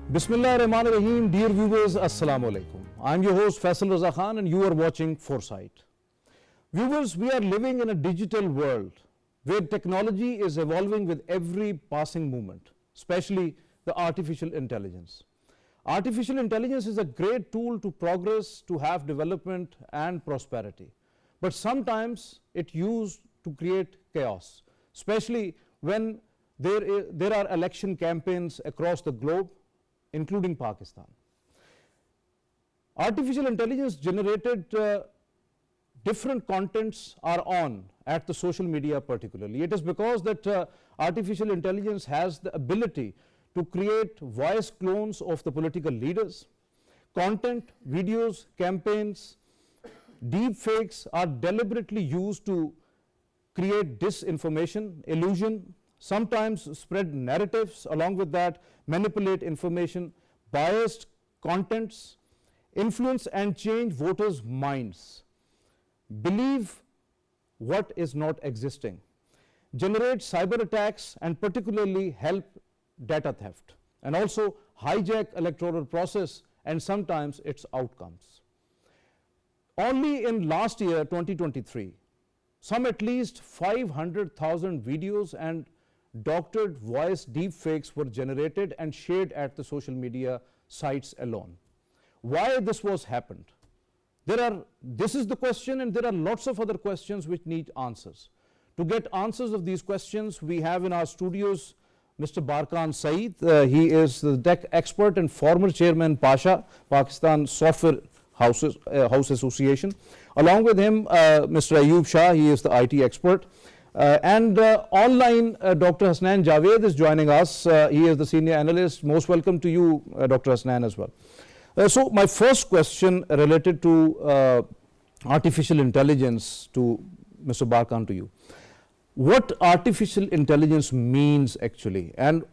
Bismillahirrahmanirrahim. Dear viewers, Assalamu alaikum. I am your host Faisal Raza Khan and you are watching Foresight. Viewers, we are living in a digital world where technology is evolving with every passing moment, especially the artificial intelligence. Artificial intelligence is a great tool to progress, to have development and prosperity. But sometimes it used to create chaos, especially when there are election campaigns across the globe, including Pakistan. Artificial intelligence generated different contents are on at the social media particularly. It is because that artificial intelligence has the ability to create voice clones of the political leaders. Content, videos, campaigns, deep fakes are deliberately used to create disinformation, illusion, sometimes spread narratives, along with that manipulate information, biased contents, influence and change voters' minds, believe what is not existing, generate cyber attacks and particularly help data theft, and also hijack electoral process and sometimes its outcomes. Only in last year 2023, some at least 500,000 videos and doctored voice deepfakes were generated and shared at the social media sites alone. Why this was happened? This is the question, and there are lots of other questions which need answers. To get answers of these questions, we have in our studios Mr. Barkan Saeed. He is the tech expert and former chairman Pasha, Pakistan Software House Association. Along with him, Mr. Ayub Shah, he is the IT expert. Online, Dr. Hasnain Javed is joining us. He is the senior analyst. Most welcome to you, Dr. Hasnain, as well. So my first question related to artificial intelligence to Mr. Barkan, to you. What artificial intelligence means actually, and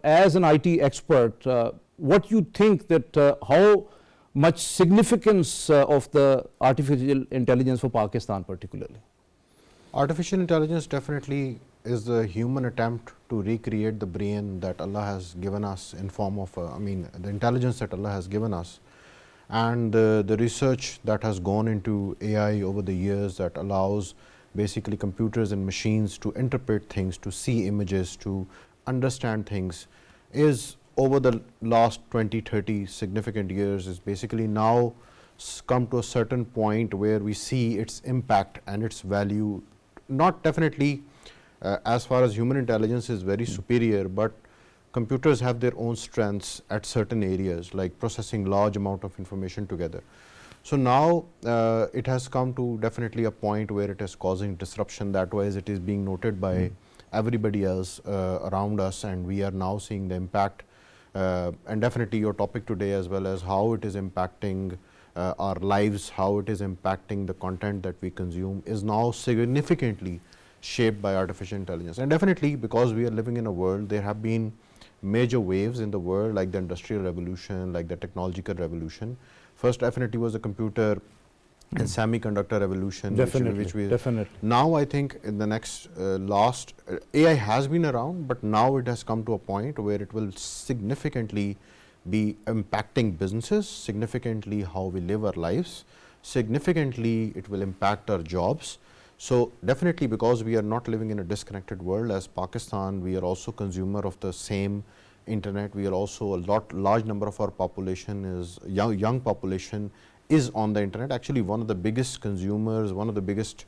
as an IT expert, what you think that how much significance of the artificial intelligence for Pakistan particularly? Artificial intelligence definitely is the human attempt to recreate the brain that Allah has given us in form of, the intelligence that Allah has given us, and the research that has gone into AI over the years that allows basically computers and machines to interpret things, to see images, to understand things, is over the last 20-30 significant years is basically now come to a certain point where we see its impact and its value. Not definitely as far as human intelligence is very superior, but computers have their own strengths at certain areas, like processing large amount of information together. So now it has come to definitely a point where it is causing disruption. That way it is being noted by everybody else around us, and we are now seeing the impact. And definitely your topic today, as well as how it is impacting our lives, how it is impacting the content that we consume, is now significantly shaped by artificial intelligence. And definitely because we are living in a world, there have been major waves in the world, like the industrial revolution, like the technological revolution. First definitely was the computer and semiconductor revolution. Definitely. Now I think in the next AI has been around, but now it has come to a point where it will significantly be impacting businesses, significantly how we live our lives, significantly it will impact our jobs. So definitely because we are not living in a disconnected world as Pakistan, we are also consumer of the same internet. We are also large number of our population is young population is on the internet. Actually one of the biggest consumers, one of the biggest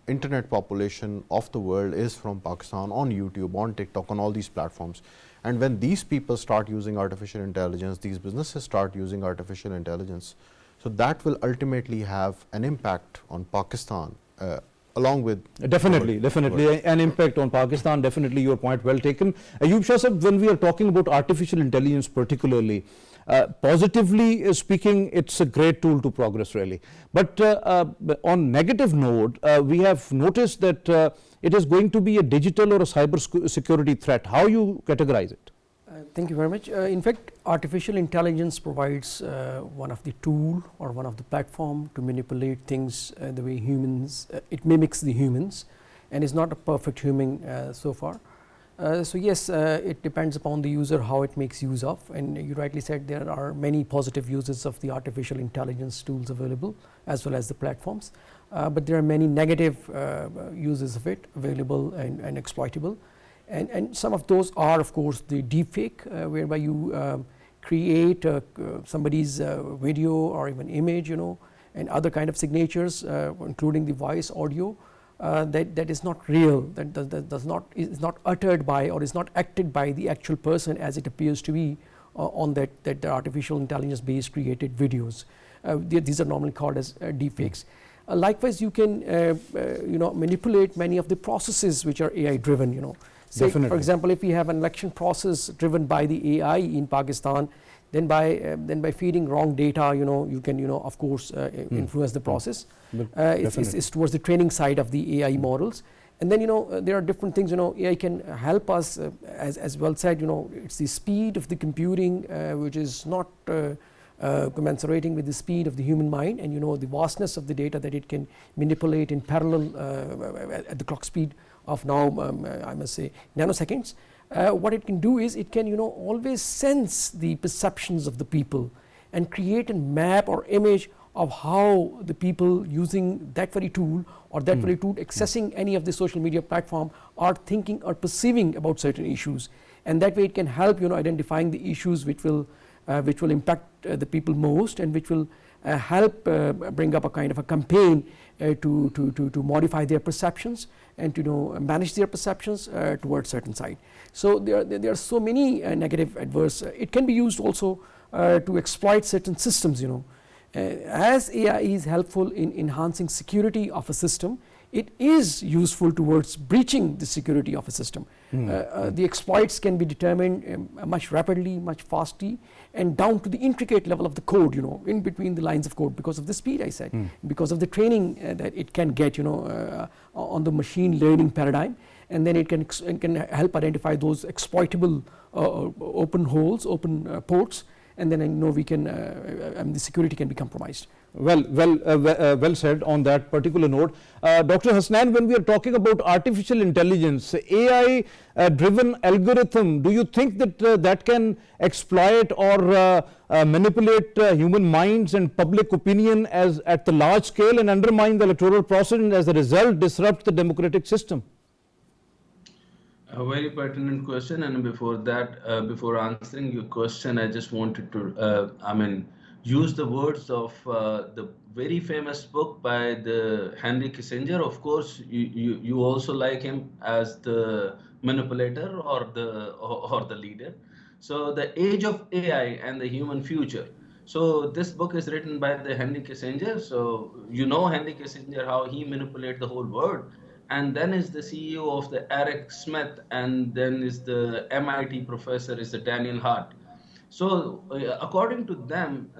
internet population of the world is from Pakistan, on YouTube, on TikTok, on all these platforms. And when these people start using artificial intelligence, these businesses start using artificial intelligence, so that will ultimately have an impact on Pakistan along with definitely an impact on Pakistan. Definitely your point well taken. Ayub Shah sir, when we are talking about artificial intelligence particularly, positively speaking, it's a great tool to progress really, but on negative note, we have noticed that it is going to be a digital or a cyber security threat. How you categorize it? Thank you very much. In fact, artificial intelligence provides one of the tool or one of the platform to manipulate things the way humans, it mimics the humans and is not a perfect human so far. So yes, it depends upon the user how it makes use of, and you rightly said there are many positive uses of the artificial intelligence tools available as well as the platforms, but there are many negative uses of it available and exploitable, and some of those are of course the deepfake, whereby you create somebody's video or even image, you know, and other kind of signatures, including the voice, audio. That is not real, that is not uttered by or is not acted by the actual person as it appears to be on that artificial intelligence based created videos. These are normally called as deepfakes. Likewise, you can manipulate many of the processes which are AI driven. You know, say for example, if we have an election process driven by the AI in Pakistan, then by feeding wrong data, you know, you can, you know, of course influence the process. It's towards the training side of the AI models, and then, you know, there are different things, you know, AI can help us, as well said, you know, it's the speed of the computing which is not commensurating with the speed of the human mind, and, you know, the vastness of the data that it can manipulate in parallel at the clock speed of now I must say nanoseconds. What it can do is it can, you know, always sense the perceptions of the people and create a map or image of how the people using that very tool or that very tool accessing any of the social media platform are thinking or perceiving about certain issues, and that way it can help, you know, identifying the issues which will impact the people most, and which will help bring up a kind of a campaign to modify their perceptions and to, you know, manage their perceptions towards certain side. So there are so many negative adverse. It can be used also to exploit certain systems. You know, as AI is helpful in enhancing security of a system, it is useful towards breaching the security of a system. The exploits can be determined much rapidly, much fastly, and down to the intricate level of the code, you know, in between the lines of code, because of the speed I said, because of the training that it can get, you know, on the machine learning paradigm, and then it can help identify those exploitable open holes, open ports, and then, you know, we can the security can be compromised. Well said on that particular note. Dr. Hasnain, when we are talking about artificial intelligence, AI driven algorithm, do you think that that can exploit or manipulate human minds and public opinion as at the large scale and undermine the electoral process, and as a result disrupt the democratic system? A very pertinent question, and before that, before answering your question, I just wanted to, use the words of the very famous book by the Henry Kissinger. Of course, you also like him as the manipulator or the leader. So, The Age of AI and the Human Future. So this book is written by the Henry Kissinger. So you know Henry Kissinger, how he manipulated the whole world. And then is the CEO of the Eric Smith, and then is the MIT professor is the Daniel Hart. So according to them,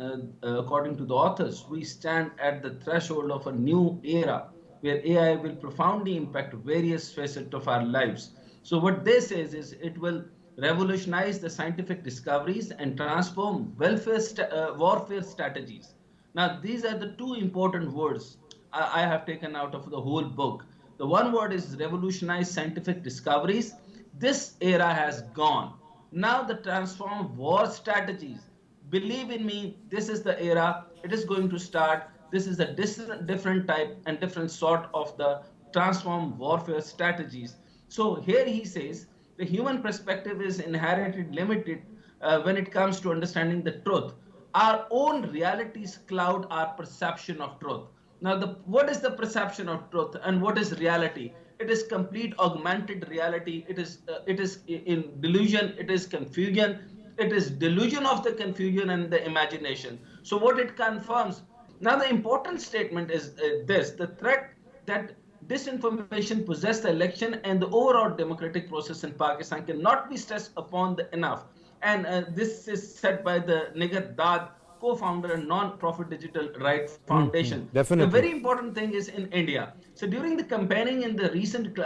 according to the authors, we stand at the threshold of a new era where AI will profoundly impact various facets of our lives. So what they say is it will revolutionize the scientific discoveries and transform warfare strategies. Now, these are the two important words I have taken out of the whole book. The one word is revolutionize scientific discoveries. This era has gone. Now the transform war strategies. Believe in me, this is the era. It is going to start. This is a different type and different sort of the transform warfare strategies. So here he says the human perspective is inherently limited when it comes to understanding the truth. Our own realities cloud our perception of truth. Now, what is the perception of truth and what is reality? It is complete augmented reality. It is in delusion. It is confusion. It is delusion of the confusion and the imagination. So what it confirms. Now, the important statement is this: the threat that disinformation possess the election and the overall democratic process in Pakistan cannot be stressed upon enough. And this is said by the Nigat Dad, co-founder and non-profit Digital Right Foundation. Definitely. The very important thing is in India. So during the campaigning in the recent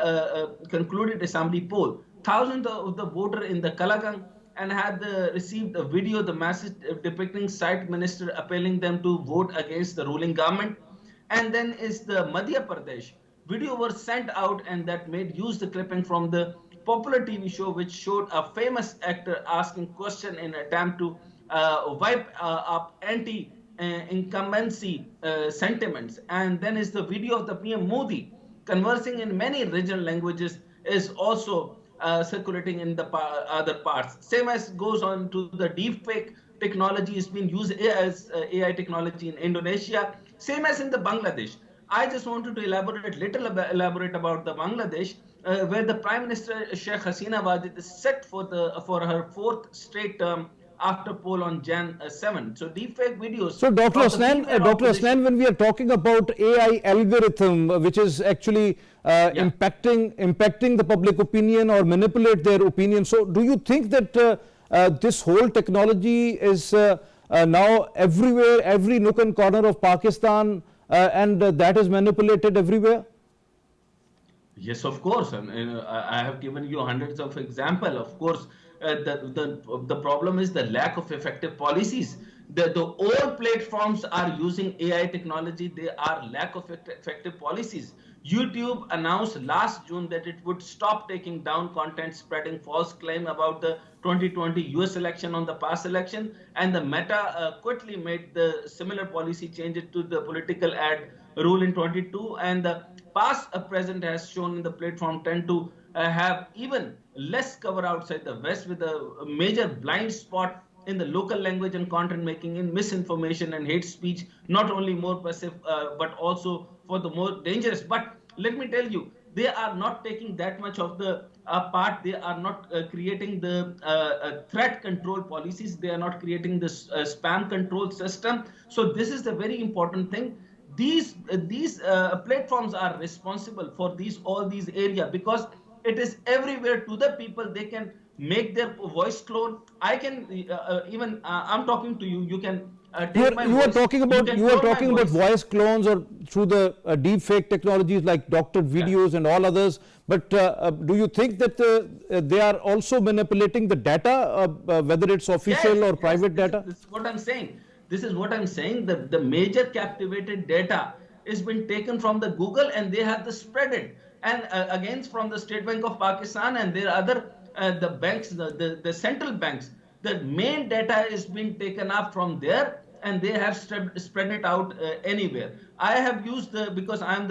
concluded assembly poll, thousands of the voters in the Kalagang and had received a video, the message depicting Syed minister appealing them to vote against the ruling government. And then is the Madhya Pradesh. Video was sent out and that made use the clipping from the popular TV show which showed a famous actor asking question in attempt to wipe up anti-incumbency sentiments. And then is the video of the PM Modi conversing in many regional languages is also circulating in the other parts. Same as goes on to the deepfake technology is being used as AI technology in Indonesia. Same as in the Bangladesh. I just wanted to elaborate about the Bangladesh, where the Prime Minister Sheikh Hasina Wajid is set for her 4th straight term after poll on Jan 7. So deepfake videos. So Dr. Hasnain, when we are talking about AI algorithm, which is actually impacting the public opinion or manipulate their opinion, so do you think that this whole technology is now everywhere, every nook and corner of Pakistan, and that is manipulated everywhere? Yes, of course. I have given you hundreds of examples. Of course, the problem is the lack of effective policies. The old platforms are using AI technology. They are lack of effective policies. YouTube announced last June that it would stop taking down content spreading false claim about the 2020 US election on the past election, and the Meta quickly made the similar policy changes to the political ad rule in 22, and the past president has shown in the platform tend to have even less cover outside the West, with a major blind spot in the local language and content making, in misinformation and hate speech, not only more passive but also for the more dangerous. But let me tell you, they are not taking that much of the part. They are not creating the threat control policies. They are not creating this spam control system. So this is the very important thing. These platforms are responsible for all these areas, because it is everywhere to the people. They can make their voice clone. I can even I'm talking to you. You can take my voice. You are talking about voice clones, or through the deep fake technologies like doctored videos and all others. But do you think that they are also manipulating the data, whether it's official or private data? This is what I'm saying. This is what I'm saying. The major captivated data is been taken from the Google, and they have spread it. And again, from the State Bank of Pakistan and their other the banks, the central banks, the main data is being taken up from there, and they have spread it out anywhere. I have used because I'm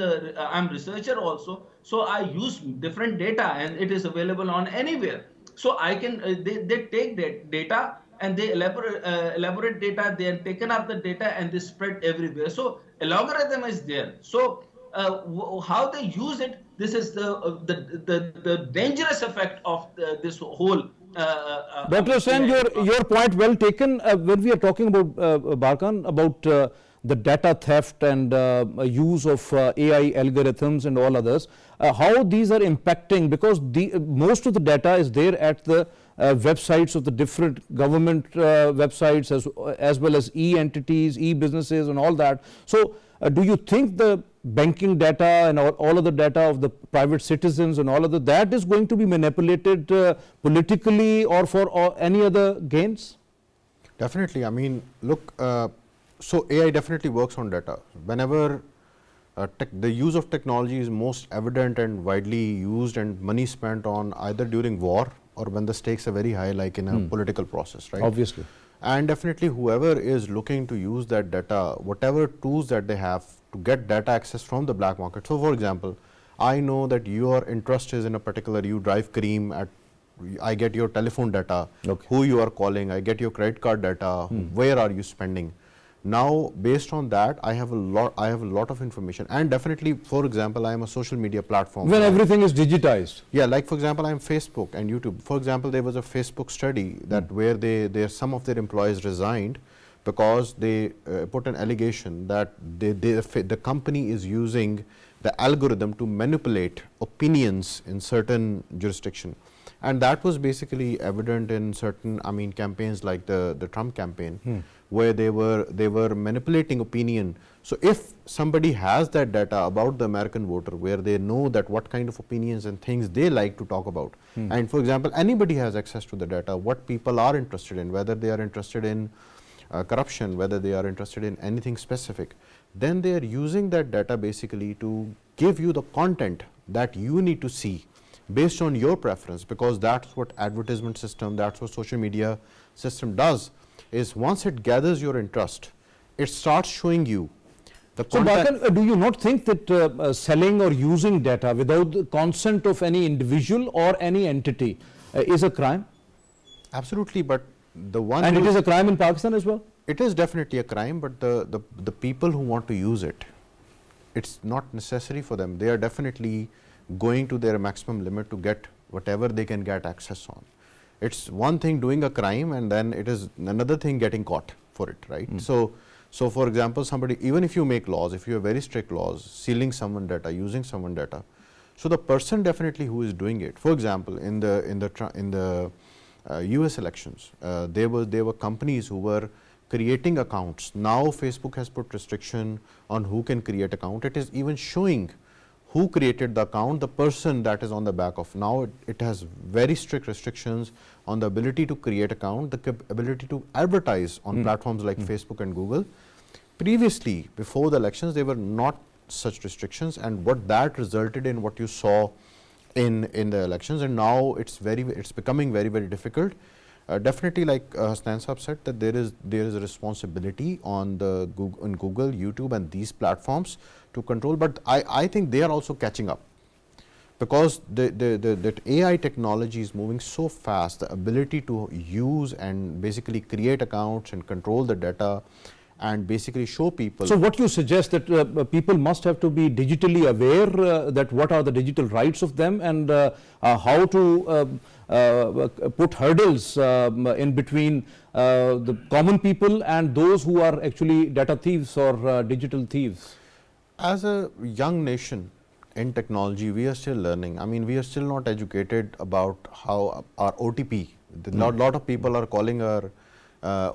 researcher also, so I use different data, and it is available on anywhere. So I can they take that data and they elaborate data. They have taken up the data and they spread everywhere. So a logarithm is there. So how they use it, this is the dangerous effect of this whole. Dr. Hasnain, your point well taken. When we are talking about Barkan, about the data theft and use of AI algorithms and all others, how these are impacting, because most of the data is there at the websites of the different government websites, as well as e-entities, e-businesses and all that. So do you think the banking data and all of the data of the private citizens and all of that is going to be manipulated politically or for any other gains? Definitely. I mean, look, so AI definitely works on data. Whenever the use of technology is most evident and widely used, and money spent on either during war or when the stakes are very high, like in a political process, right? Obviously. And definitely whoever is looking to use that data, whatever tools that they have to get data access from the black market. So for example, I know that your interest is in a particular, you drive cream, I get your telephone data, who you are calling, I get your credit card data, where are you spending. Now based on that, I have a lot of information. And definitely, for example, I am a social media platform. When everything is digitized. Yeah, like for example, I am Facebook and YouTube. For example, there was a Facebook study that where some of their employees resigned because they put an allegation that the company is using the algorithm to manipulate opinions in certain jurisdiction. And that was basically evident in certain, campaigns like the Trump campaign, where they were manipulating opinion. So if somebody has that data about the American voter, where they know that what kind of opinions and things they like to talk about, and for example, anybody has access to the data, what people are interested in, whether they are interested in corruption, whether they are interested in anything specific, then they are using that data basically to give you the content that you need to see. based on your preference, because that's what advertisement system, that's what social media system does, is once it gathers your interest, it starts showing you the So, content. Barkan, do you not think that selling or using data without the consent of any individual or any entity is a crime? Absolutely, but the one And who it is a crime in Pakistan as well? it is definitely a crime, but the people who want to use it, it's not necessary for them. They are definitely going to their maximum limit to get whatever they can get access on. It's one thing doing a crime, and then it is another thing getting caught for it, right? So for example, somebody, even if you make laws, if you have very strict laws, stealing someone data, using someone data, so the person definitely who is doing it, for example, in the US elections, there were companies who were creating accounts. Now Facebook has put restriction on who can create account. It is even showing who created the account, the person that is on the back of. Now it has very strict restrictions on the ability to create account, the ability to advertise on platforms like Facebook and Google. Previously, before the elections, there were not such restrictions, and what that resulted in, what you saw in the elections, and now it's becoming very, very difficult. Definitely, like Hasnain Sahab said, that there is a responsibility on the Google, YouTube, and these platforms to control. But I think they are also catching up, because that AI technology is moving so fast. The ability to use and basically create accounts and control the data and basically show people. So what you suggest that people must have to be digitally aware that what are the digital rights of them, and how to put hurdles in between the common people and those who are actually data thieves or digital thieves? As a young nation in technology, we are still learning. I mean, we are still not educated about how our OTP, lot of people are calling our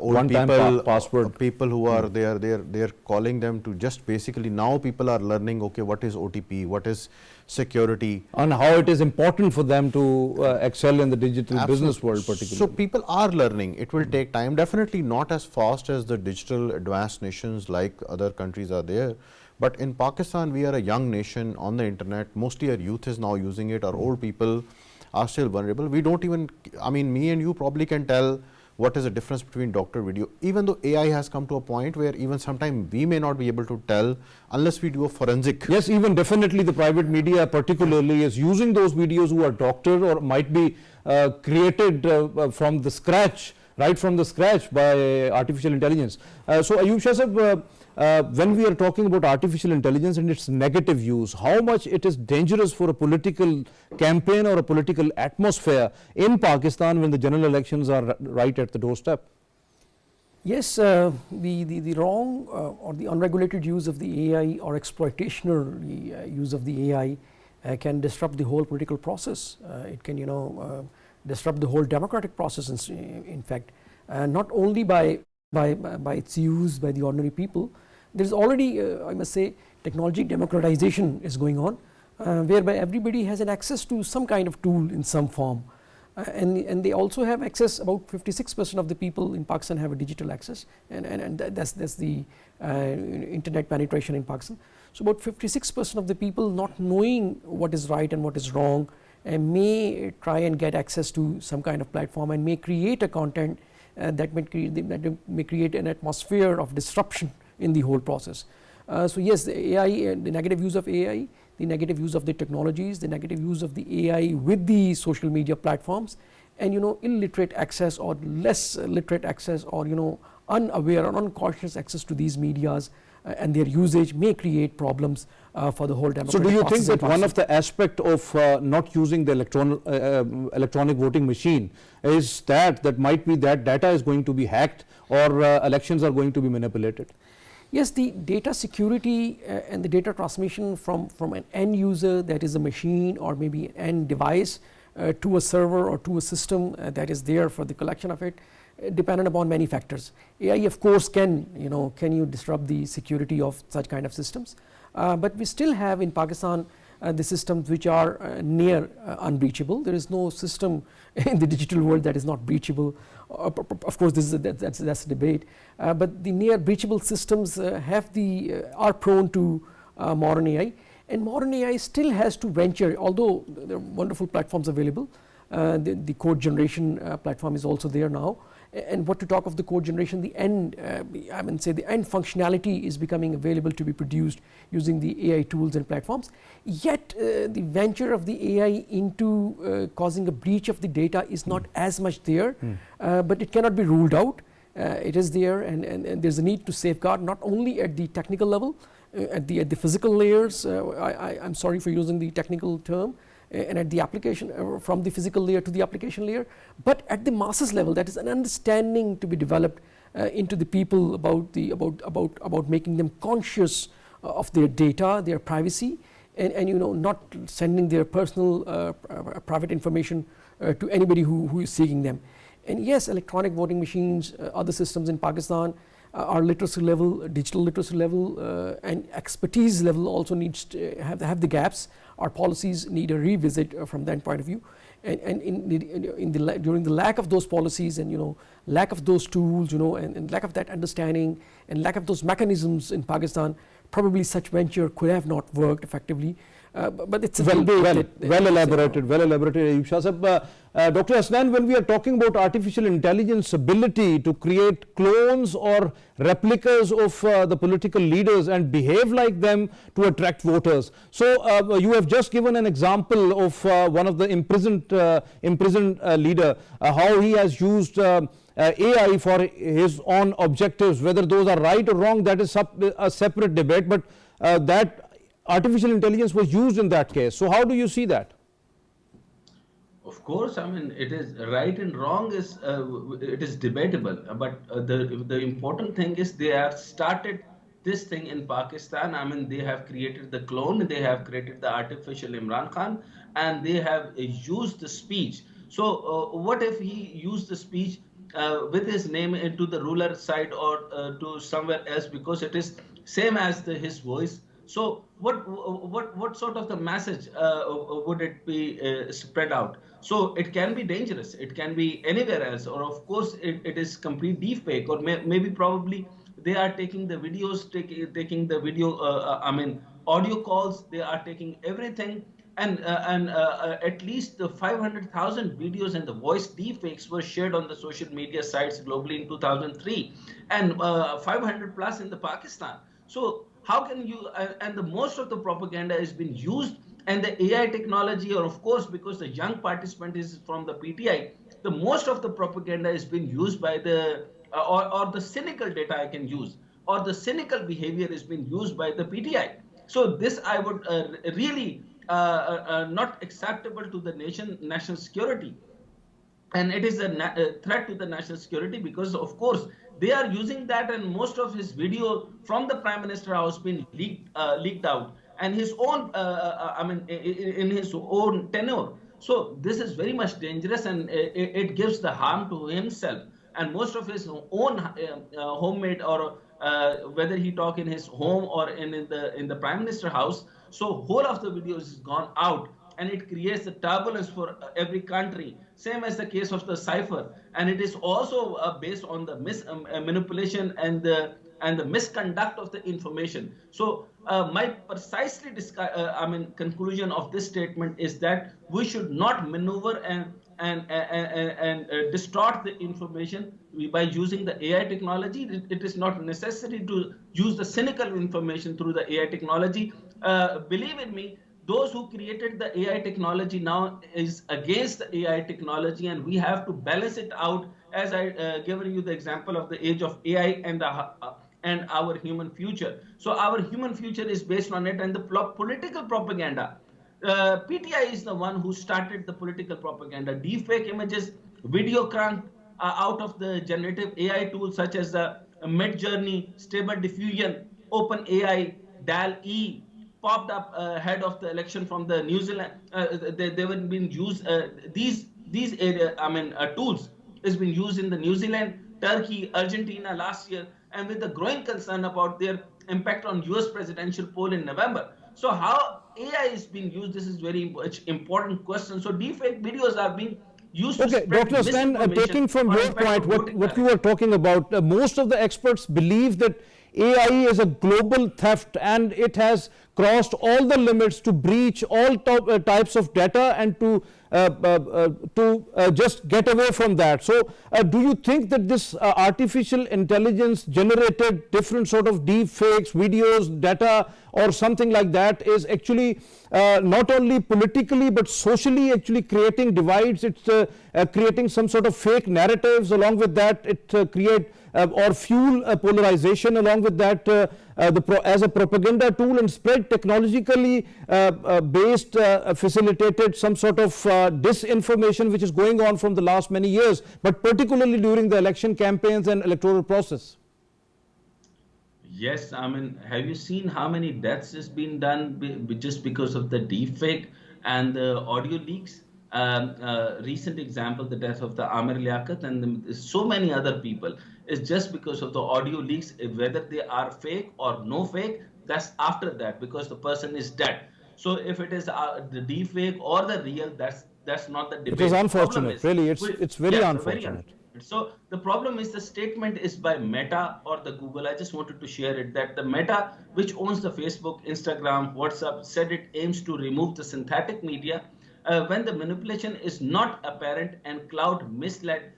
old people, password. People who are they're calling them to just basically, now people are learning, okay, what is OTP, what is security, and how it is important for them to excel in the digital Absolutely. business world particularly. So people are learning. It will take time, definitely not as fast as the digital advanced nations like other countries are there. But in Pakistan, we are a young nation on the internet. Mostly our youth is now using it. Our old people are still vulnerable. We don't even, I mean, me and you probably can tell what is the difference between doctor video, even though AI has come to a point where even sometimes we may not be able to tell unless we do a forensic. Yes, even definitely the private media particularly is using those videos who are doctored or might be created from the scratch, right from the scratch by artificial intelligence. So Ayub Shah Sahab, when we are talking about artificial intelligence and its negative use, how much it is dangerous for a political campaign or a political atmosphere in Pakistan when the general elections are right at the doorstep? Yes, the wrong or the unregulated use of the AI or exploitational use of the AI can disrupt the whole political process. It can, disrupt the whole democratic process. In fact, not only by its use by the ordinary people. There is already, I must say, technology democratization is going on, whereby everybody has an access to some kind of tool in some form, and they also have access. About 56% of the people in Pakistan have a digital access, and that's the internet penetration in Pakistan. So about 56% of the people, not knowing what is right and what is wrong, may try and get access to some kind of platform and may create a content that may create an atmosphere of disruption in the whole process. So yes, the AI, the negative use of AI, the negative use of the technologies, the negative use of the AI with the social media platforms, and illiterate access or less literate access, or unaware or uncautious access to these medias and their usage may create problems for the whole democratic process. So do you think that one of the aspect of not using the electronic voting machine is that might be that data is going to be hacked or elections are going to be manipulated? Yes, the data security and the data transmission from an end user, that is a machine or maybe an end device, to a server or to a system that is there for the collection of it, dependent upon many factors. AI, of course, can you disrupt the security of such kind of systems, but we still have in Pakistan the systems which are near unbreachable. There is no system in the digital world that is not breachable. Of course, that's a debate, but the near breachable systems are prone to modern AI, And modern AI still has to venture, although there are wonderful platforms available. The code generation platform is also there now. And what to talk of the code generation, the end, I mean, say the end functionality is becoming available to be produced using the AI tools and platforms. Yet the venture of the AI into causing a breach of the data is not as much there, but it cannot be ruled out. It is there, and there's a need to safeguard not only at the technical level, at the physical layers. I'm sorry for using the technical term, and at the application, from the physical layer to the application layer, but at the masses level, that is an understanding to be developed into the people about making them conscious of their data, their privacy, and you know, not sending their personal private information to anybody who is seeking them. And yes, electronic voting machines, other systems in Pakistan, our literacy level, digital literacy level, and expertise level also needs to have the gaps. Our policies need a revisit from that point of view. And during the lack of those policies and, you know, lack of those tools, you know, and lack of that understanding and lack of those mechanisms in Pakistan, probably such venture could have not worked effectively. But it's a well elaborated, Ayub Shah Sahab. Dr. Hasnain, when we are talking about artificial intelligence ability to create clones or replicas of the political leaders and behave like them to attract voters. So you have just given an example of one of the imprisoned leader, how he has used AI for his own objectives. Whether those are right or wrong, that is a separate debate, but that artificial intelligence was used in that case. So how do you see that? Of course, I mean, it is right and wrong is it is debatable, but the important thing is they have started this thing in Pakistan. I mean, they have created the clone, they have created the artificial Imran Khan, and they have used the speech. So what if he used the speech with his name into the ruler side or to somewhere else, because it is same as his voice? So what sort of the message would it be spread out? So it can be dangerous. It can be anywhere else, or of course it is complete deepfake, or maybe probably they are taking the videos, taking the video. I mean, audio calls. They are taking everything, and at least the 500,000 videos and the voice deepfakes were shared on the social media sites globally in 2003, and 500 plus in the Pakistan. So how can you, and the most of the propaganda has been used, and the AI technology, or of course, because the young participant is from the PTI, the most of the propaganda has been used by the, or the cynical data I can use, or the cynical behavior has been used by the PTI. So this I would really not acceptable to the national security. And it is a threat to the national security, because of course they are using that, and most of his video from the Prime Minister House been leaked out, and his own, I mean, in his own tenure. So this is very much dangerous, and it gives the harm to himself, and most of his own homemade, or whether he talk in his home or in the Prime Minister House. So whole of the videos is gone out, and it creates a turbulence for every country. Same as the case of the cipher, and it is also based on the manipulation and the misconduct of the information. So my precisely conclusion of this statement is that we should not maneuver and distort the information by using the AI technology. It is not necessary to use the cynical information through the AI technology. Believe in me, those who created the AI technology now is against the AI technology, and we have to balance it out, as I given you the example of the age of AI and our human future. So our human future is based on it, and the political propaganda. PTI is the one who started the political propaganda. Deepfake images, video cranked out of the generative AI tools such as the Midjourney, Stable Diffusion, OpenAI, DAL-E, popped up ahead of the election from the New Zealand. They were being used. These tools has been used in the New Zealand, Turkey, Argentina last year, and with the growing concern about their impact on US presidential poll in November. So how AI is being used, this is very much important question. So deepfake videos are being used to spread Dr. Hasnain, taking from your point what you were talking about, most of the experts believe that AI is a global theft and it has crossed all the limits to breach all types of data and to just get away from that. So do you think that this artificial intelligence generated different sort of deep fakes, videos, data or something like that is actually not only politically but socially actually creating divides? It's creating some sort of fake narratives. Along with that, it create or fuel polarization. Along with that, as a propaganda tool, and spread technologically based facilitated some sort of disinformation which is going on from the last many years, but particularly during the election campaigns and electoral process. Yes, I mean, have you seen how many deaths has been done just because of the deepfake and the audio leaks? Recent example, the death of the Amir Liaquat and so many other people is just because of the audio leaks. Whether they are fake or no fake, that's after that, because the person is dead. So if it is the deepfake or the real, that's not the debate. It is unfortunate, really. It's very unfortunate. So the problem is the statement is by Meta or the Google. I just wanted to share it that the Meta, which owns the Facebook, Instagram, WhatsApp, said it aims to remove the synthetic media when the manipulation is not apparent and cloud misled,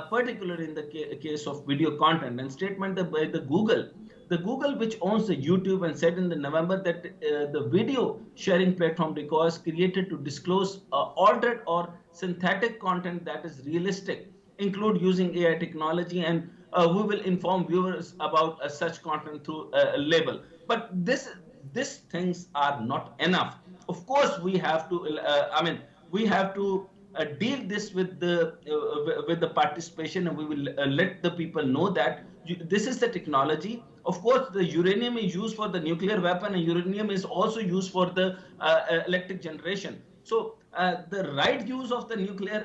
particularly in the case of video content. And statement by the Google, which owns the YouTube, and said in the November that the video sharing platform requires created to disclose altered or synthetic content that is realistic, include using AI technology, and we will inform viewers about such content through a label. But these things are not enough. Of course, we have to. We have to deal this with the participation, and we will let the people know that this is the technology. Of course, the uranium is used for the nuclear weapon, and uranium is also used for the electric generation. So the right use of the nuclear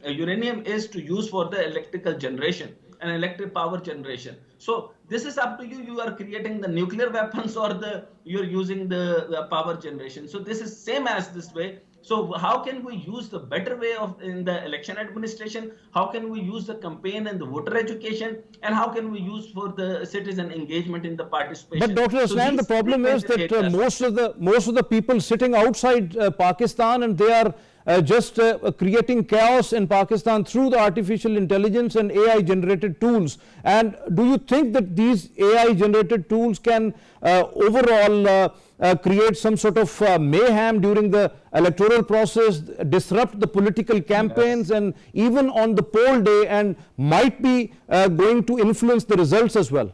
uranium is to use for the electrical generation and electric power generation. So this is up to you. You are creating the nuclear weapons or you're using the power generation. So this is same as this way. So how can we use the better way in the election administration? How can we use the campaign and the voter education? And how can we use for the citizen engagement in the participation? But Dr. Hasnain, the problem is that most of the people sitting outside Pakistan, and they are just creating chaos in Pakistan through the artificial intelligence and AI generated tools. And do you think that these AI generated tools can overall create some sort of mayhem during the electoral process, disrupt the political campaigns, and even on the poll day, and might be going to influence the results as well?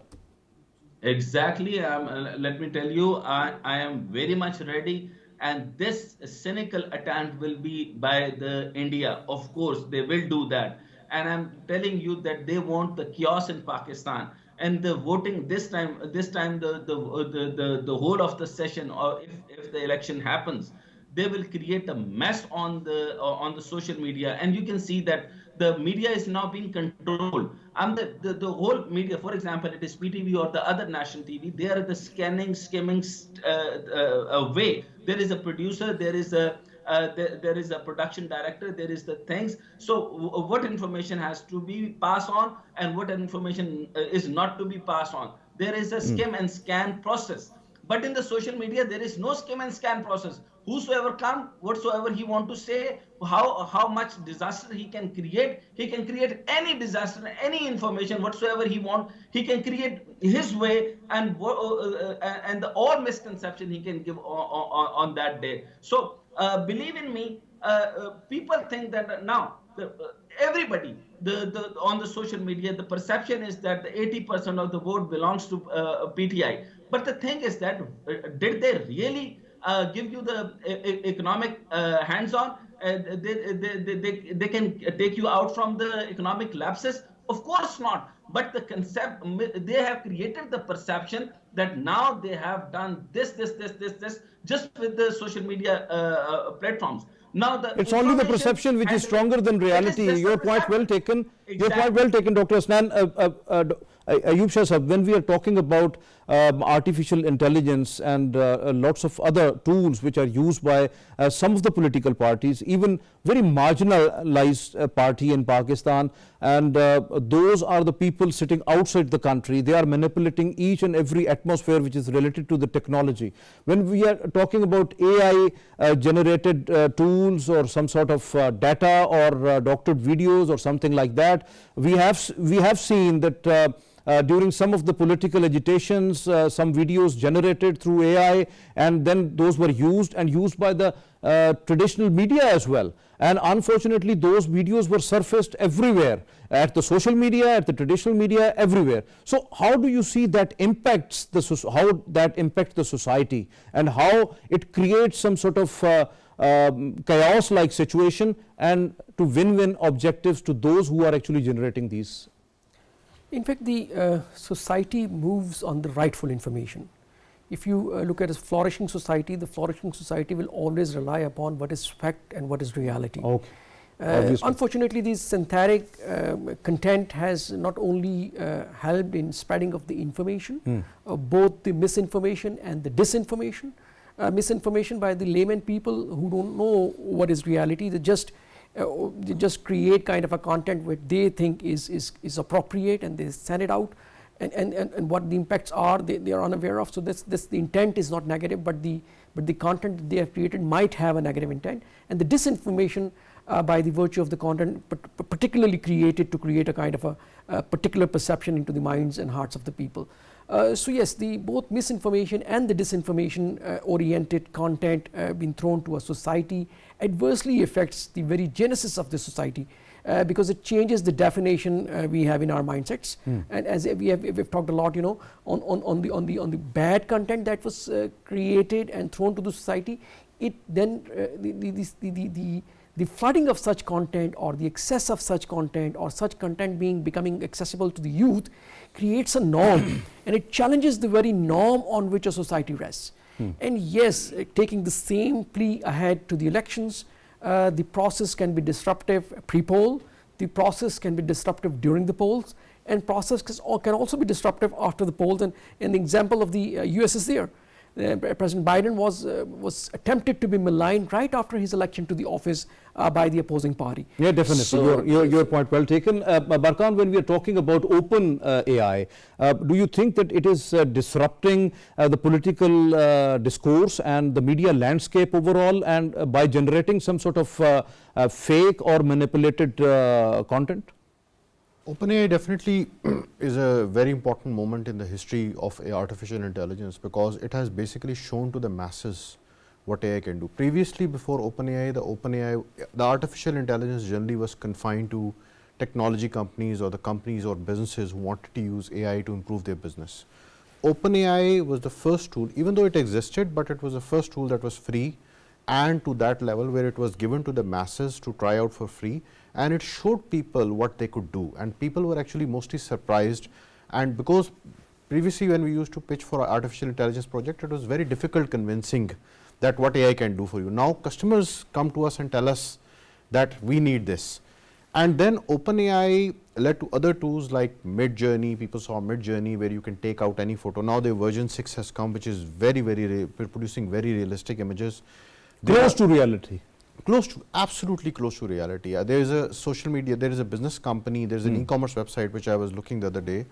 Exactly. Let me tell you, I am very much ready. And this cynical attempt will be by the India. Of course, they will do that. And I'm telling you that they want the chaos in Pakistan. And the voting this time the whole of the session, or if the election happens, they will create a mess on the social media. And you can see that the media is now being controlled. The whole media, for example, it is PTV or the other national TV, they are the skimming way. There is a producer, there is a production director, there is the things. So what information has to be passed on and what information is not to be passed on. There is a skim and scan process. But in the social media, there is no skim and scan process. Whosoever come, whatsoever he want to say, how much disaster he can create any disaster, any information whatsoever he want, he can create his way, and all misconception he can give on that day. So believe in me, people think that now everybody on the social media, the perception is that the 80% of the vote belongs to PTI. But the thing is that did they really give you the economic hands-on? They can take you out from the economic lapses? Of course not. But the concept, they have created the perception that now they have done this, just with the social media platforms. Now it's only the perception which is stronger than reality. You're quite well taken. Exactly. You're quite well taken, Dr. Hasnain. Ayub Shah, when we are talking about artificial intelligence and lots of other tools which are used by some of the political parties, even very marginalized party in Pakistan, and those are the people sitting outside the country. They are manipulating each and every atmosphere which is related to the technology. When we are talking about AI generated tools or some sort of data or doctored videos or something like that, we have seen that during some of the political agitations, some videos generated through AI, and then those were used by the traditional media as well. And unfortunately, those videos were surfaced everywhere, at the social media, at the traditional media, everywhere. So how do you see that impacts the society, and how it creates some sort of chaos-like situation and to win-win objectives to those who are actually generating these? In fact, the society moves on the rightful information. If you look at a flourishing society, the flourishing society will always rely upon what is fact and what is reality. Okay. Unfortunately, this synthetic content has not only helped in spreading of the information, both the misinformation and the disinformation. Misinformation by the layman people who don't know what is reality. They just create kind of a content which they think is appropriate, and they send it out, and what the impacts are they are unaware of. So this the intent is not negative, but the content that they have created might have a negative intent, and the disinformation by the virtue of the content particularly created to create a kind of a particular perception into the minds and hearts of the people. So yes, the both misinformation and the disinformation oriented content being thrown to a society adversely affects the very genesis of the society, because it changes the definition we have in our mindsets. And as we've talked a lot, on the bad content that was created and thrown to the society, it then the flooding of such content, or the excess of such content, or such content becoming accessible to the youth, creates a norm and it challenges the very norm on which a society rests. And yes, taking the same plea ahead to the elections, the process can be disruptive pre-poll, the process can be disruptive during the polls, and process can also be disruptive after the polls. And the example of the US is there. President Biden was attempted to be maligned right after his election to the office by the opposing party. Yeah, definitely. So your point well taken. Barkan, when we are talking about open AI, do you think that it is disrupting the political discourse and the media landscape overall, and by generating some sort of fake or manipulated content? OpenAI definitely is a very important moment in the history of artificial intelligence, because it has basically shown to the masses what AI can do. Previously, before OpenAI, the artificial intelligence generally was confined to technology companies or the companies or businesses who wanted to use AI to improve their business. OpenAI was the first tool, even though it existed, but it was the first tool that was free, and to that level where it was given to the masses to try out for free, and it showed people what they could do, and people were actually mostly surprised. And because previously when we used to pitch for an artificial intelligence project, it was very difficult convincing that what AI can do for you. Now customers come to us and tell us that we need this. And then OpenAI led to other tools like Midjourney. People saw Midjourney where you can take out any photo. Now the version 6 has come, which is producing very realistic images. Close to reality. Absolutely close to reality. There is a social media, there is a business company, there is an e-commerce website which I was looking the other day.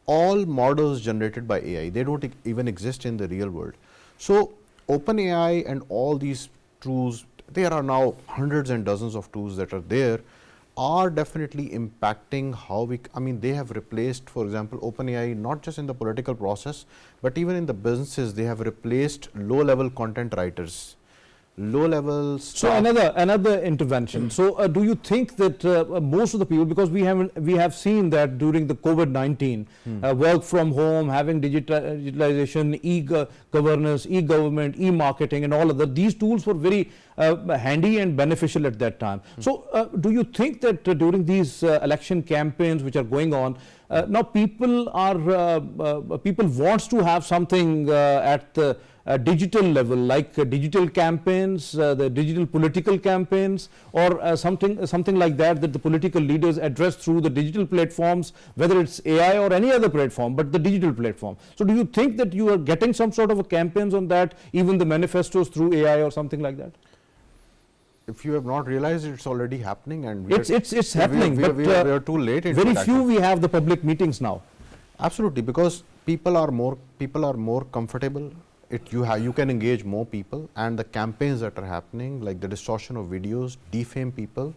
All models generated by AI, they don't even exist in the real world. So OpenAI and all these tools, there are now hundreds and dozens of tools that are there, are definitely impacting how they have replaced, for example, OpenAI, not just in the political process, but even in the businesses, they have replaced low-level content writers. Low-level staff. So another intervention. So do you think that most of the people, because we have seen that during the COVID-19, work from home, having digitalization, e-governance, e-government, e-marketing, and all of that, these tools were very handy and beneficial at that time. So do you think that during these election campaigns which are going on, now people wants to have something at the digital level, like digital campaigns, the digital political campaigns, or something like that the political leaders address through the digital platforms, whether it's AI or any other platform, but the digital platform. So do you think that you are getting some sort of a campaigns on that, even the manifestos through AI or something like that? If you have not realized, it's already happening, and it's happening, but we are too late. Very few we have the public meetings now. Absolutely, because people are more comfortable. You can engage more people, and the campaigns that are happening, like the distortion of videos, defame people.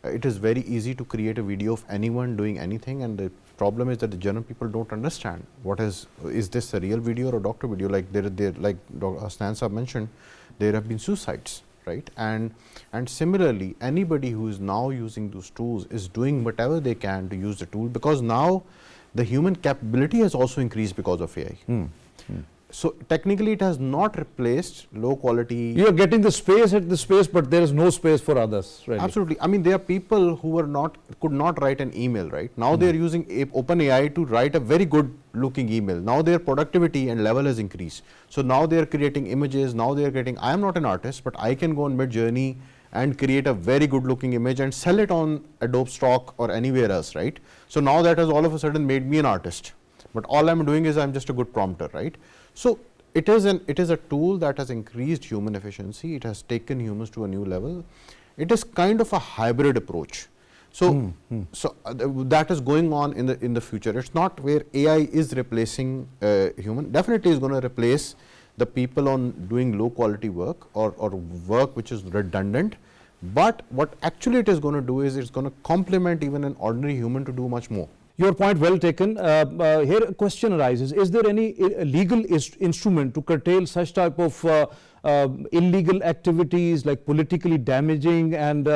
It is very easy to create a video of anyone doing anything, and the problem is that the general people don't understand what is this a real video or a doctor video. Like like Hasnain Sahab mentioned, there have been suicides, right? And similarly, anybody who is now using those tools is doing whatever they can to use the tool, because now the human capability has also increased because of AI. So technically it has not replaced low quality. You are getting the space at the space, but there is no space for others, really. Absolutely. I mean, there are people who could not write an email, right? Now they are using OpenAI to write a very good looking email. Now their productivity and level has increased. So now they are creating images. Now they are creating, I am not an artist, but I can go on Midjourney and create a very good looking image and sell it on Adobe Stock or anywhere else, right? So now that has all of a sudden made me an artist, but all I'm doing is I'm just a good prompter, right? So it is a tool that has increased human efficiency. It has taken humans to a new level. It is kind of a hybrid approach. So that is going on in the future. It's not where AI is replacing human. Definitely is going to replace the people on doing low quality work or work which is redundant. But what actually it is going to do is it's going to complement even an ordinary human to do much more. Your point well taken. Here a question arises, is there any legal instrument to curtail such type of illegal activities like politically damaging and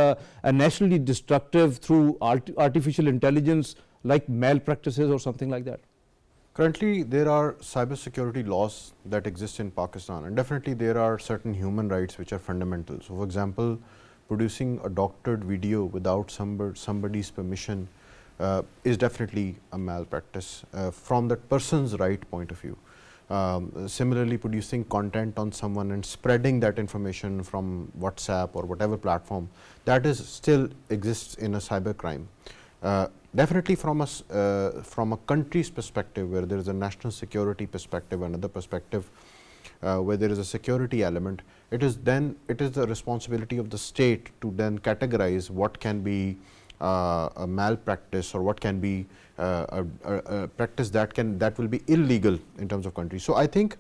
nationally destructive through artificial intelligence, like malpractices or something like that? Currently, there are cybersecurity laws that exist in Pakistan, and definitely there are certain human rights which are fundamental. So, for example, producing a doctored video without somebody's permission is definitely a malpractice from that person's right point of view. Similarly, producing content on someone and spreading that information from WhatsApp or whatever platform, that is still exists in a cyber crime. Definitely from a country's perspective, where there is a national security perspective, another perspective where there is a security element, it is the responsibility of the state to then categorize what can be a malpractice or what can be a practice that will be illegal in terms of country. So I think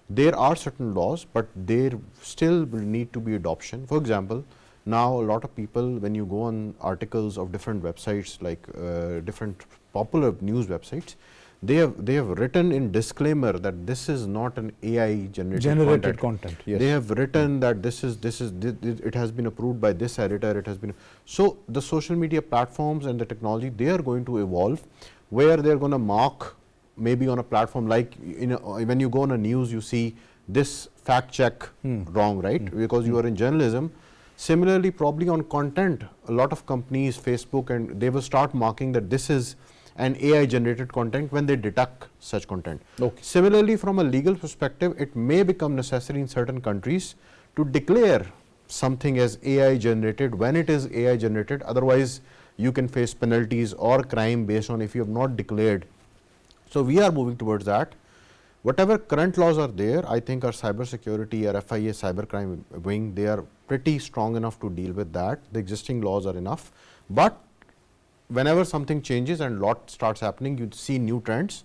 there are certain laws, but there still will need to be adoption. For example, now a lot of people, when you go on articles of different websites like different popular news websites, they have written in disclaimer that this is not an AI generated content. Yes. They have written that it has been approved by this editor. It has been, so the social media platforms and the technology, they are going to evolve, where they are going to mark maybe on a platform like when you go on a news, you see this fact check wrong, right? Because you are in journalism. Similarly, probably on content, a lot of companies, Facebook, and they will start marking that this is an AI generated content when they detect such content. Okay. Similarly, from a legal perspective, it may become necessary in certain countries to declare something as AI generated when it is AI generated. Otherwise, you can face penalties or crime based on if you have not declared. So we are moving towards that. Whatever current laws are there, I think our cyber security, our FIA cybercrime wing, they are pretty strong enough to deal with that. The existing laws are enough. But whenever something changes and lot starts happening, you see new trends,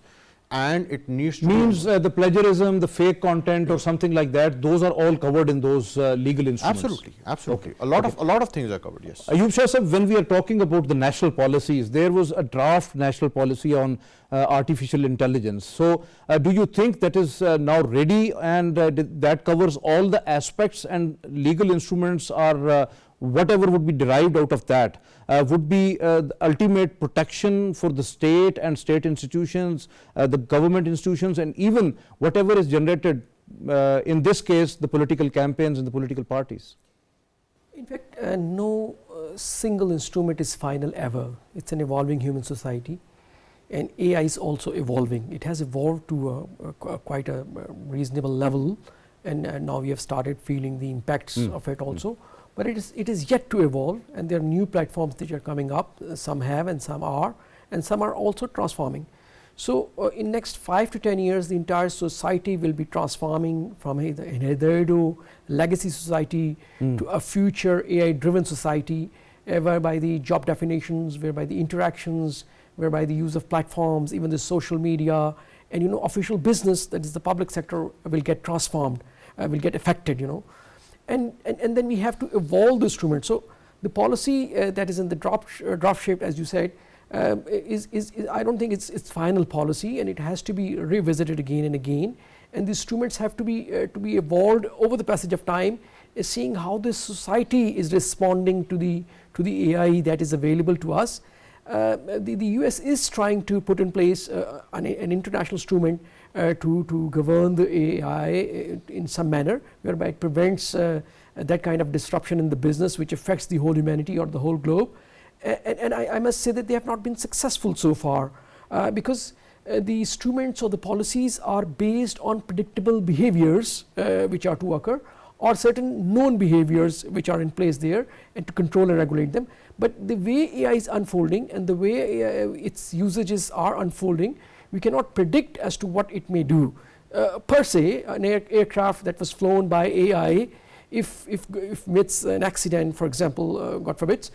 and it needs to means the plagiarism, the fake content or something like that, those are all covered in those legal instruments. Absolutely. A lot of things are covered, yes. Ayub Shah sir, when we are talking about the national policies, there was a draft national policy on artificial intelligence. So do you think that is now ready, and that covers all the aspects, and legal instruments are whatever would be derived out of that would be the ultimate protection for the state and state institutions, the government institutions, and even whatever is generated, in this case the political campaigns and the political parties? In fact, no single instrument is final ever. It's an evolving human society, and AI is also evolving. It has evolved to quite a reasonable level, and now we have started feeling the impacts of it also. But it is yet to evolve, and there are new platforms that are coming up. Some have and some are also transforming. So in next 5 to 10 years, the entire society will be transforming from an hitherto legacy society to a future AI-driven society, whereby the job definitions, whereby the interactions, whereby the use of platforms, even the social media, and official business, that is the public sector, will get transformed, will get affected. And then we have to evolve the instrument. So the policy that is in the draft shape, as you said, is I don't think it's final policy, and it has to be revisited again and again. And the instruments have to be evolved over the passage of time, seeing how this society is responding to the AI that is available to us. The US is trying to put in place an international instrument to govern the AI in some manner, whereby it prevents that kind of disruption in the business which affects the whole humanity or the whole globe. And I must say that they have not been successful so far, because the instruments or the policies are based on predictable behaviors which are to occur, or certain known behaviors which are in place there, and to control and regulate them. But the way AI is unfolding and the way its usages are unfolding, we cannot predict as to what it may do. Per se, an aircraft that was flown by AI, if meets an accident, for example, God forbid,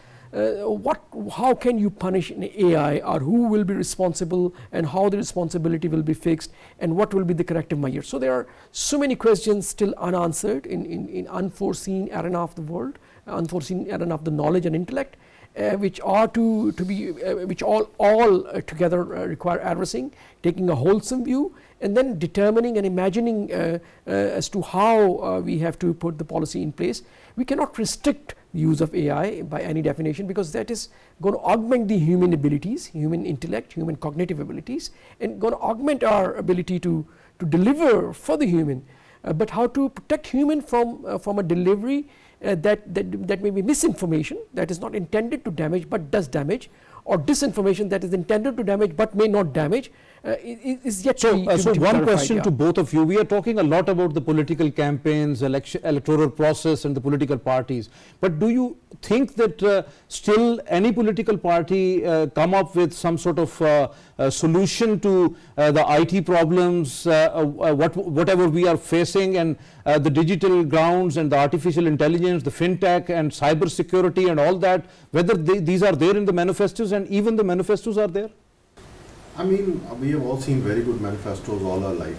how can you punish an AI, or who will be responsible, and how the responsibility will be fixed, and what will be the corrective measure? So there are so many questions still unanswered in unforeseen arena of the world, unforeseen arena of the knowledge and intellect, which are to be which all together require addressing, taking a wholesome view, and then determining and imagining as to how we have to put the policy in place. We cannot restrict the use of AI by any definition, because that is going to augment the human abilities, human intellect, human cognitive abilities, and going to augment our ability to deliver for the human. But how to protect human from a delivery that may be misinformation, that is not intended to damage but does damage, or disinformation that is intended to damage but may not damage, is yet to be So one clarified, question yeah. to both of you. We are talking a lot about the political campaigns, electoral process and the political parties. But do you think that still any political party come up with some sort of solution to the IT problems, whatever we are facing, and the digital grounds and the artificial intelligence, the fintech and cyber security and all that, whether these are there in the manifestos, and even the manifestos are there? I mean, we have all seen very good manifestos all our life,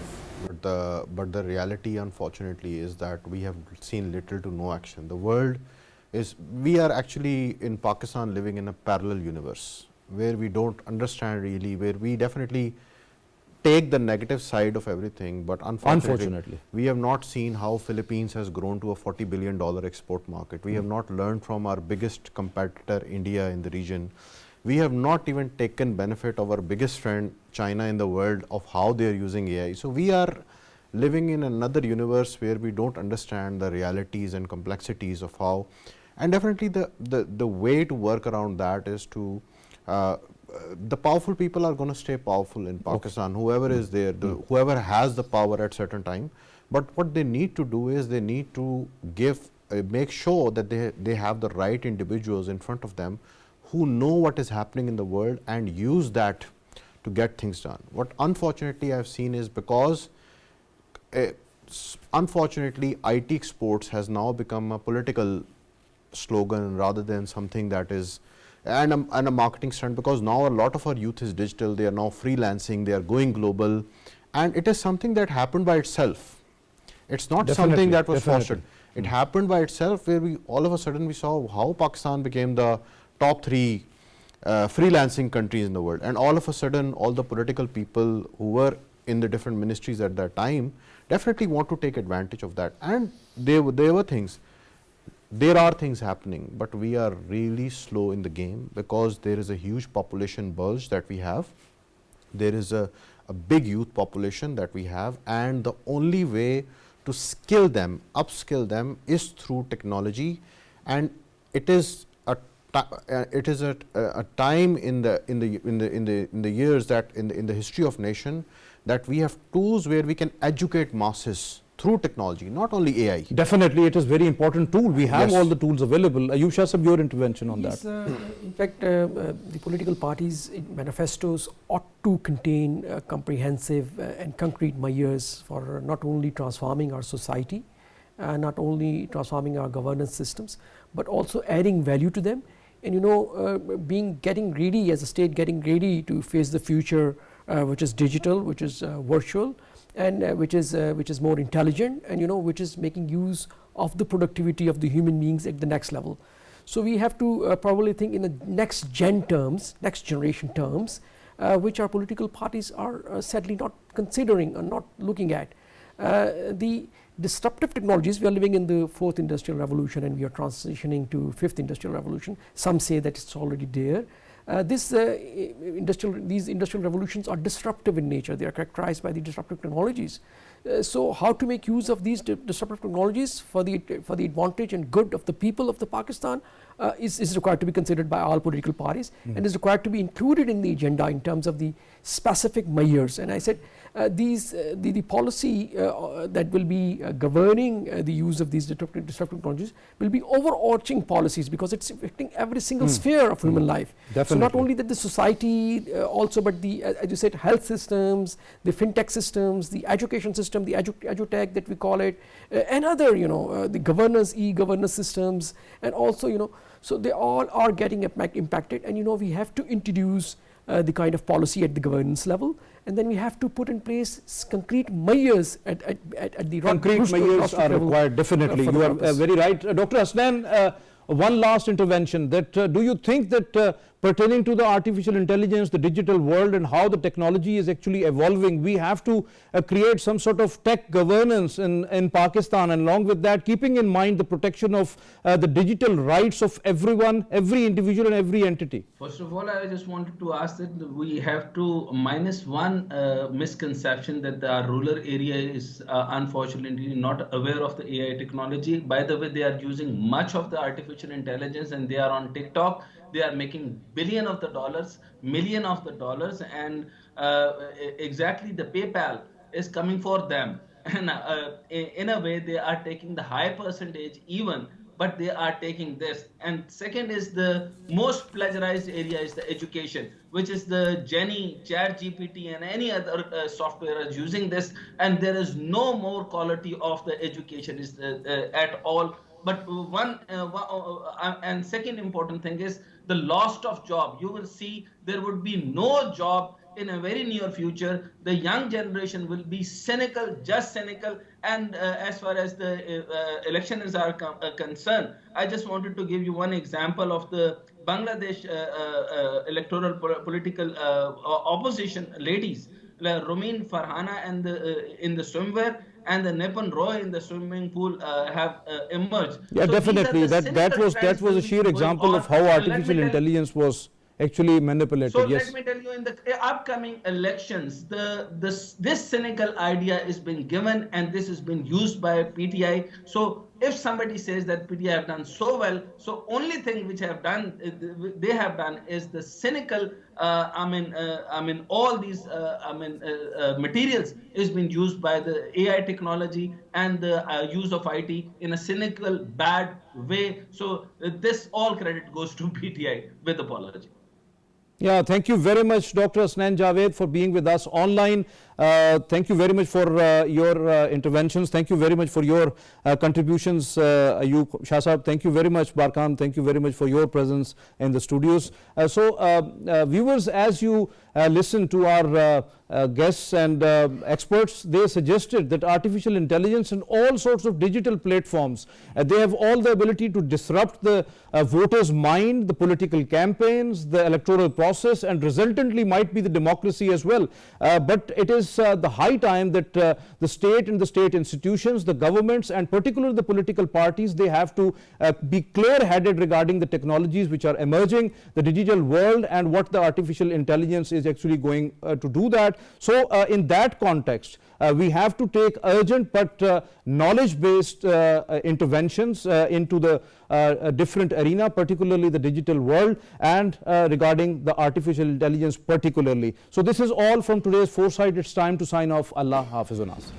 but the reality, unfortunately, is that we have seen little to no action. The world is, we are actually in Pakistan living in a parallel universe where we don't understand really, where we definitely take the negative side of everything, but unfortunately we have not seen how Philippines has grown to a $40 billion export market. We have not learned from our biggest competitor, India, in the region. We have not even taken benefit of our biggest friend, China, in the world, of how they are using AI. So we are living in another universe where we don't understand the realities and complexities of how, and definitely the way to work around that is to, the powerful people are going to stay powerful in Pakistan, whoever is there, whoever has the power at certain time. But what they need to do is they need to make sure that they have the right individuals in front of them who know what is happening in the world and use that to get things done. What unfortunately I have seen is, because unfortunately IT exports has now become a political slogan rather than something that is, and a marketing stunt, because now a lot of our youth is digital, they are now freelancing, they are going global, and it is something that happened by itself. It's not something that was fostered. It happened by itself, where we all of a sudden we saw how Pakistan became the top 3 freelancing countries in the world, and all of a sudden all the political people who were in the different ministries at that time definitely want to take advantage of that. And there were things, there are things happening, but we are really slow in the game, because there is a huge population bulge that we have. There is a big youth population that we have, and the only way to skill them, upskill them, is through technology. And it is a time in the years that in the history of nation that we have tools where we can educate masses through through technology, not only AI. Definitely, it is very important tool. We have all the tools available. Ayub Shah sahab, your intervention on that. In fact, the political parties' manifestos ought to contain comprehensive and concrete measures for not only transforming our society, not only transforming our governance systems, but also adding value to them. And getting ready as a state, getting ready to face the future, which is digital, which is virtual, and which is more intelligent, and which is making use of the productivity of the human beings at the next level. So we have to probably think in the next generation terms, which our political parties are sadly not considering or not looking at. The disruptive technologies, we are living in the 4th industrial revolution and we are transitioning to 5th industrial revolution. Some say that it's already there. These industrial revolutions are disruptive in nature. They are characterized by the disruptive technologies. So how to make use of these disruptive technologies for the advantage and good of the people of the Pakistan is required to be considered by all political parties and is required to be included in the agenda in terms of the specific measures. And I said the policy that will be governing the use of these disruptive technologies will be overarching policies, because it's affecting every single sphere of human life. Definitely. So not only that the society also, but the as you said, health systems, the fintech systems, the education system, the edutech that we call it, and other the governance, e-governance systems, and also so they all are getting impacted. And we have to introduce the kind of policy at the governance level, and then we have to put in place concrete measures at the concrete measures are required. Definitely, you are very right, Dr. Hasnain. One last intervention, that do you think that pertaining to the artificial intelligence, the digital world, and how the technology is actually evolving, we have to create some sort of tech governance in Pakistan, and along with that, keeping in mind the protection of the digital rights of everyone, every individual and every entity? First of all, I just wanted to ask that we have to minus one misconception that our rural area is unfortunately not aware of the AI technology. By the way, they are using much of the artificial intelligence, and they are on TikTok. They are making billion of the dollars, million of the dollars, and exactly the PayPal is coming for them. And in a way, they are taking the high percentage even, but they are taking this. And second is the most plagiarized area is the education, which is the Jenny, ChatGPT, and any other software is using this, and there is no more quality of the education at all. But and second important thing is the loss of job. You will see there would be no job in a very near future. The young generation will be cynical, just cynical. And as far as the elections are concerned, I just wanted to give you one example of the Bangladesh electoral political opposition ladies, like Romin Farhana and in the swimwear, and the Nepal Roy in the swimming pool have emerged. Yeah, so definitely. That was a sheer example of how artificial intelligence was actually manipulated. So yes. Let me tell you, in the upcoming elections, this cynical idea is being given, and this has been used by PTI. So if somebody says that PTI have done so well, so only thing which they have done is the cynical. All these materials is being used by the AI technology and the use of IT in a cynical, bad way. So this all credit goes to PTI with apology. Yeah, thank you very much, Dr. Hasnain Javed, for being with us online. Thank you very much for your interventions. Thank you very much for your contributions, Ayub Shah Sahab. Thank you very much, Barkan. Thank you very much for your presence in the studios. Viewers, as you listen to our guests and experts, they suggested that artificial intelligence and all sorts of digital platforms, they have all the ability to disrupt the voters' mind, the political campaigns, the electoral process, and resultantly might be the democracy as well. But it is the high time that the state and the state institutions, the governments, and particularly the political parties, they have to be clear-headed regarding the technologies which are emerging, the digital world, and what the artificial intelligence is actually going to do that. So in that context, we have to take urgent but knowledge-based interventions into the different arena, particularly the digital world, and regarding the artificial intelligence particularly. So this is all from today's Foresight. It's time to sign off. Allah Hafiz on us.